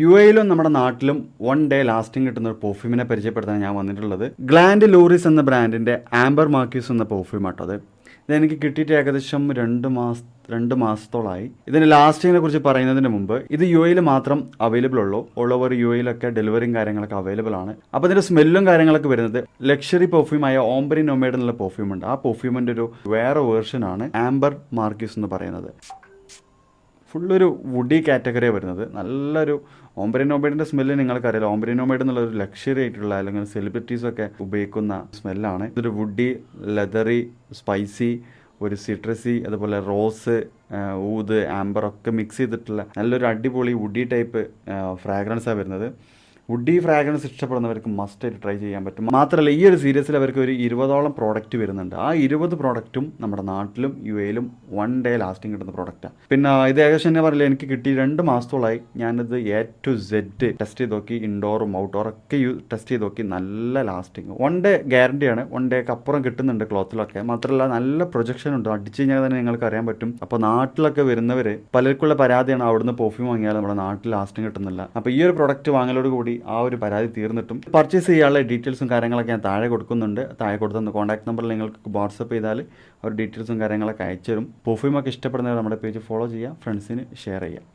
U എയിലും നമ്മുടെ നാട്ടിലും 1 day lasting കിട്ടുന്ന ഒരു പെർഫ്യൂമിനെ പരിചയപ്പെടുത്താൻ ഞാൻ വന്നിട്ടുള്ളത്. ഗ്ലാൻഡ് ലൂറിസ് എന്ന ബ്രാൻഡിന്റെ ആംബർ മാർക്യൂസ് എന്ന പെർഫ്യൂം ആട്ടോ അത്. ഇതെനിക്ക് കിട്ടിയിട്ട് ഏകദേശം 2 മാസത്തോളമായി. ഇതിന്റെ ലാസ്റ്റിങ്ങിനെ കുറിച്ച് പറയുന്നതിന് മുമ്പ് ഇത് യു എയിൽ മാത്രം അവൈലബിൾ ഉള്ളൂ. ഓൾ ഓവർ യു എയിലൊക്കെ ഡെലിവറിയും കാര്യങ്ങളൊക്കെ അവൈലബിൾ ആണ്. അപ്പോൾ ഇതിന്റെ സ്മെല്ലും കാര്യങ്ങളൊക്കെ വരുന്നത് ലക്ഷറി പെർഫ്യൂമായ ഓംബ്രി നൊമേഡ് എന്നുള്ള പെർഫ്യൂം ഉണ്ട്. ആ പെർഫ്യൂമിന്റെ ഒരു വേറെ വേർഷനാണ് ആംബർ മാർക്യൂസ് എന്ന് പറയുന്നത്. ഫുള്ളൊരു വുഡി കാറ്റഗറിയാണ് വരുന്നത്. നല്ലൊരു ഓംബ്രി നൊമേഡിൻ്റെ സ്മെല്ല് നിങ്ങൾക്കറിയാലോ. ഓംബ്രി നൊമേഡ് എന്നുള്ള ഒരു ലക്ഷറി ആയിട്ടുള്ള അല്ലെങ്കിൽ സെലിബ്രിറ്റീസൊക്കെ ഉപയോഗിക്കുന്ന സ്മെല്ലാണ്. ഇതൊരു വുഡി, ലെതറി, സ്പൈസി, ഒരു സിട്രസി, അതുപോലെ റോസ്, ഊത്, ആംബർ ഒക്കെ മിക്സ് ചെയ്തിട്ടുള്ള നല്ലൊരു അടിപൊളി വുഡി ടൈപ്പ് ഫ്രാഗ്രൻസാണ് വരുന്നത്. വുഡി ഫ്രാഗ്രൻസ് ഇഷ്ടപ്പെടുന്നവർക്ക് മസ്റ്റായിട്ട് ട്രൈ ചെയ്യാൻ പറ്റും. മാത്രമല്ല ഈ ഒരു സീരീസിൽ അവർക്ക് ഒരു 20ഓളം പ്രോഡക്റ്റ് വരുന്നുണ്ട്. ആ 20 പ്രോഡക്റ്റും നമ്മുടെ നാട്ടിലും യു എയിലും 1 ഡേ ലാസ്റ്റിംഗ് കിട്ടുന്ന പ്രോഡക്റ്റാണ്. പിന്നെ ഇത് ഏകദേശം തന്നെ പറയില്ല, എനിക്ക് കിട്ടി 2 മാസത്തോളമായി. ഞാനിത് A to Z ടെസ്റ്റ് ചെയ്ത് നോക്കി, ഇൻഡോറും ഔട്ട്ഡോറൊക്കെ ടെസ്റ്റ് ചെയ്ത് നോക്കി. നല്ല ലാസ്റ്റിംഗ്, 1 ഡേ ഗ്യാരണ്ടിയാണ്. 1 ഡേക്ക് അപ്പുറം കിട്ടുന്നുണ്ട് ക്ലോത്തിലൊക്കെ. മാത്രമല്ല നല്ല പ്രൊജക്ഷൻ ഉണ്ട്. അടിച്ചു കഴിഞ്ഞാൽ തന്നെ നിങ്ങൾക്ക് അറിയാൻ പറ്റും. അപ്പോൾ നാട്ടിലൊക്കെ വരുന്നവർ പലർക്കുള്ള പരാതിയാണ് അവിടുന്ന് പെർഫ്യൂം വാങ്ങിയാൽ നമ്മുടെ നാട്ടിൽ ലാസ്റ്റിംഗ് കിട്ടുന്നില്ല. അപ്പോൾ ഈ ഒരു പ്രൊഡക്റ്റ് വാങ്ങലോട് കൂടി ആ ഒരു പരാതി തീർന്നിട്ടും. പർച്ചേസ് ചെയ്യാനുള്ള ഡീറ്റെയിൽസും കാര്യങ്ങളൊക്കെ ഞാൻ താഴെ കൊടുക്കുന്നുണ്ട്. താഴെ കൊടുത്തുന്ന കോൺടാക്ട് നമ്പറിൽ നിങ്ങൾക്ക് വാട്സപ്പ് ചെയ്താൽ അവർ ഡീറ്റെയിൽസും കാര്യങ്ങളൊക്കെ അയച്ചു തരും. പെർഫ്യൂമൊക്കെ ഇഷ്ടപ്പെടുന്നവർ നമ്മുടെ പേജ് ഫോളോ ചെയ്യുക, ഫ്രണ്ട്സിന് ഷെയർ ചെയ്യുക.